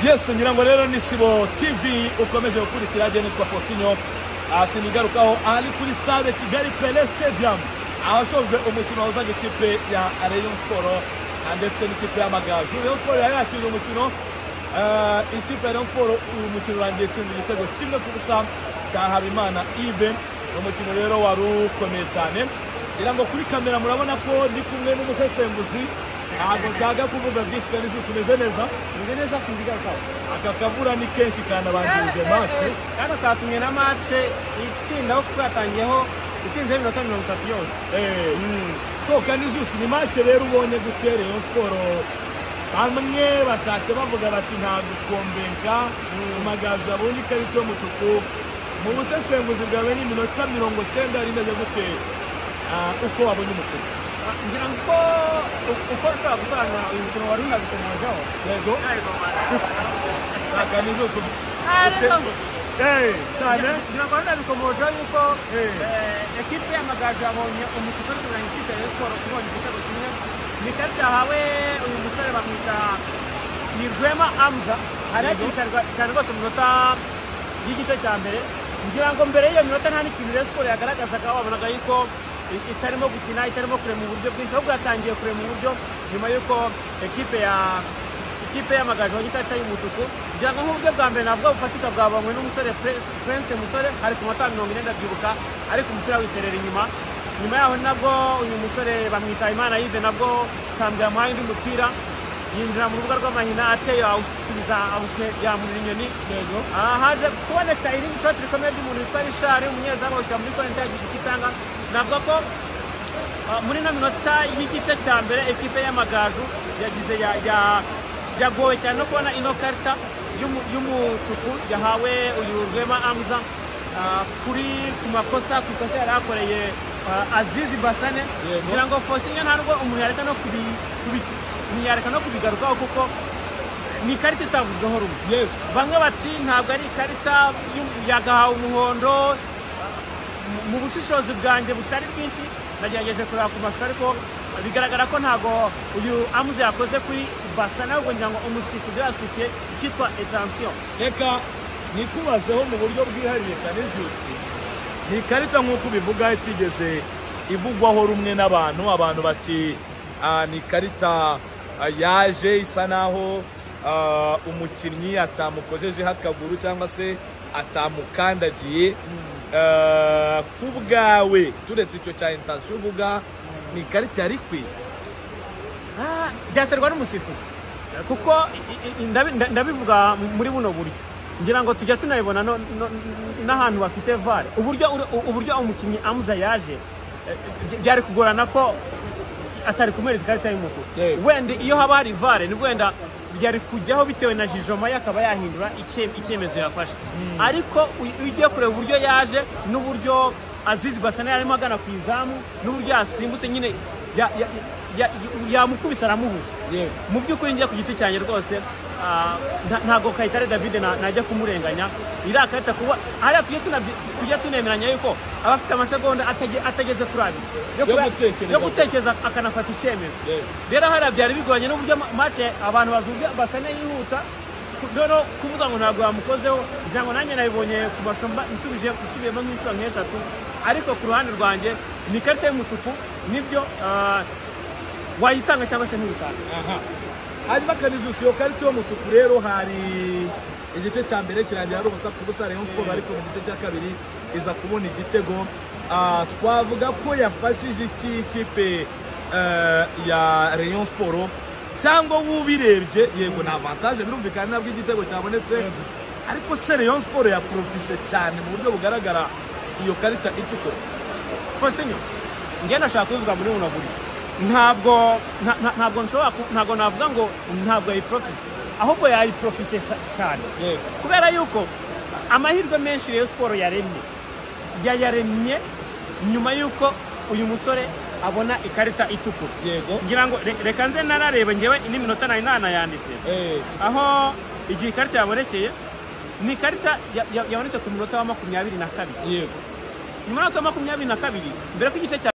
Yes, ngira ngo rero ni Sibo TV ukomeje gukurikira agene kwa Potinho sinigarukaho ali kuri stade Kigali Pele Stadium ahasojwe umukino wazaje ikipe ya Rayon Sport ndetse n'ikipe y'Amagaju. Rayon Sport yakiriye umukino ikipe ya Rayon Sport umukino urangiye tsinze igitego kimwe ku busa cya Habimana Ive. Umukino rero wari ukomeye cyane, ngira ngo kuri kamera murabona ko ndi kumwe n'umusesenguzi. Ntabwo nshaka kuvuga byinshi kandi tumeze neza sindigarukaho. Aka kavura ni kenshi kandi abanjije match kandi atatumye na match itsinda aho twatangiyeho itinze iminota 30 yose. So kandi zusi ni match rero ubonye gutere Rayon Sport bamwe batashye bavuga bati nta gukombenka Amagaju abonye ikarita y'umutuku. Mu busesenguzi bwawe ni minota 90 ari neza gute uko wabonye umukino? Ngira ngo uko twagukorana uyu mukino wari unabikomojeho. Yego kandi zusi cyane ngira ngo unabikomojeho yuko ekipe y'Amagaju yabonye umukino urangije ikipe ya Sport kubona igitego kimwe. Ni kandi yahawe uyu musore bamwita ni Rwema Amza cyane rwose mu minota y'igice cya mbere. Ngira ngo mbere y'iyo minota nta n'ikintu Rayon Sport yagaragazaga, wabonaga yuko itarimo gukina, itarimo kure mu buryo bwinshi, ahubwo yatangiye kure mu buryo nyuma y'uko ekipe y'Amagaju wagita y'umutuku. Ngira ngo nk'uburyo bwa mbere nabwo bufatika bwabanywe n'umusore Prince Musore ari ku mata 40 ndabyibuka, ariko umupira witerera inyuma. Nyuma yaho nabwo uyu musore bamwita Imana Yive nabwo Sambwe yamuhaye undi mupira yinjira mu rubuga rw'amahina ateye awusubiza abuke yamurira inyoni. Yego haje kuboneka irindi shot rikomeye ry'umuntu witwa Richard umunyezamu wa muri Konti yagize ikitanga. Nabwo ko muri na minota y'igice cya mbere ekipe y'Amagaju yagize yagowe cyane no kubona ino karita y'umutuku yahawe uyu Rwema Amza kuri ku makosa yari akoreye Azizi Basane. Ngira ngo Fosinyo ntabwo umuntu yareka no kubigarukaho kuko ni ikarita itavuzweho rumwe. Yes, bamwe bati ntabwo ari ikarita yagahawe umuhondo. Mu bushishozi bwanjye butari bwinshi nagerageje kureba ku mashusho, ariko bigaragara ko ntabwo uyu Amuze yakoze kuri Basane, ahubwo ngira ngo umusifuzi yasukiye icyitwa attention. Reka nikubazeho mu buryo bwihariye kandi zusi ni ikarita nk'uko bivuga itigeze ivugwaho rumwe abantu bati ni ikarita yaje isa naho umukinnyi atamukojejeho akaguru cyangwa se atamukandagiye. Ku bwawe turetse icyo cya intention uvuga ni ikarita yari ikwiye? Byaterwa n'umusifuzi kuko ndabivuga muri buno buryo, ngira ngo tujya tunayibona n'ahantu bafite VAR. Uburyo umukinnyi Amuza yaje byari kugorana ko atari kumereza ikarita y'umutuku. Wenda iyo haba hari VAR ni wenda byari kujyaho bitewe na jijoma yakaba yahindura icyemezo yafashe. Ariko ugiye kureba uburyo yaje n'uburyo Azizi Basane yarimo agana ku izamu n'uburyo yasimbutse nyine yamukubise aramuhuje. Mu by'ukuri njye ku giti cyanjye rwose ntago Kayitare David najya kumurenganya. Iriya karita kuba hariya tujya tunemeranya yuko abafite amasegonda atageze kuri abiri yo gutekereza akanafata icyemezo. Rero hariya byari bigoranye n'uburyo match abantu bazubye Basane yihuta rero kuvuga ngo ntabwo yamukozeho. Ngira ngo nanjye nabibonye ku masomba nsubiyemo nk'inshuro nk'eshatu, ariko ku ruhande rwanjye ni ikarita y'umutuku nibyo wayitanga cyangwa se ntuyitanga. Hanyuma kandi zusi iyo karita y'umutuku rero hari igice cya mbere kirangira ari ubusa ku busa Rayon Sport, ariko mu gice cya kabiri iza kubona igitego. Twavuga ko yafashije ikipe ya Rayon Sport cyangwa wubirebye yego na avantage birumvikana nabwo igitego cyabonetse, ariko se Rayon Sport ya profise cyane mu buryo bugaragara iyo karita itukura. Fosinyo njye nashaka kuvuga muri buno buryo ntabwo navuga ngo ntabwo yari profise, ahubwo yari profise cyane kubera yuko amahirwe menshi Rayon Sport yaremye nyuma yuko uyu musore abona ikarita itukura. Ngira ngo reka nze narareba ngewe n'iminota yanditse aho igihe ikarita yabonekeye. Ni ikarita yabonetse ku minota wa 22. Nyuma y'uko 22 mbere ko igice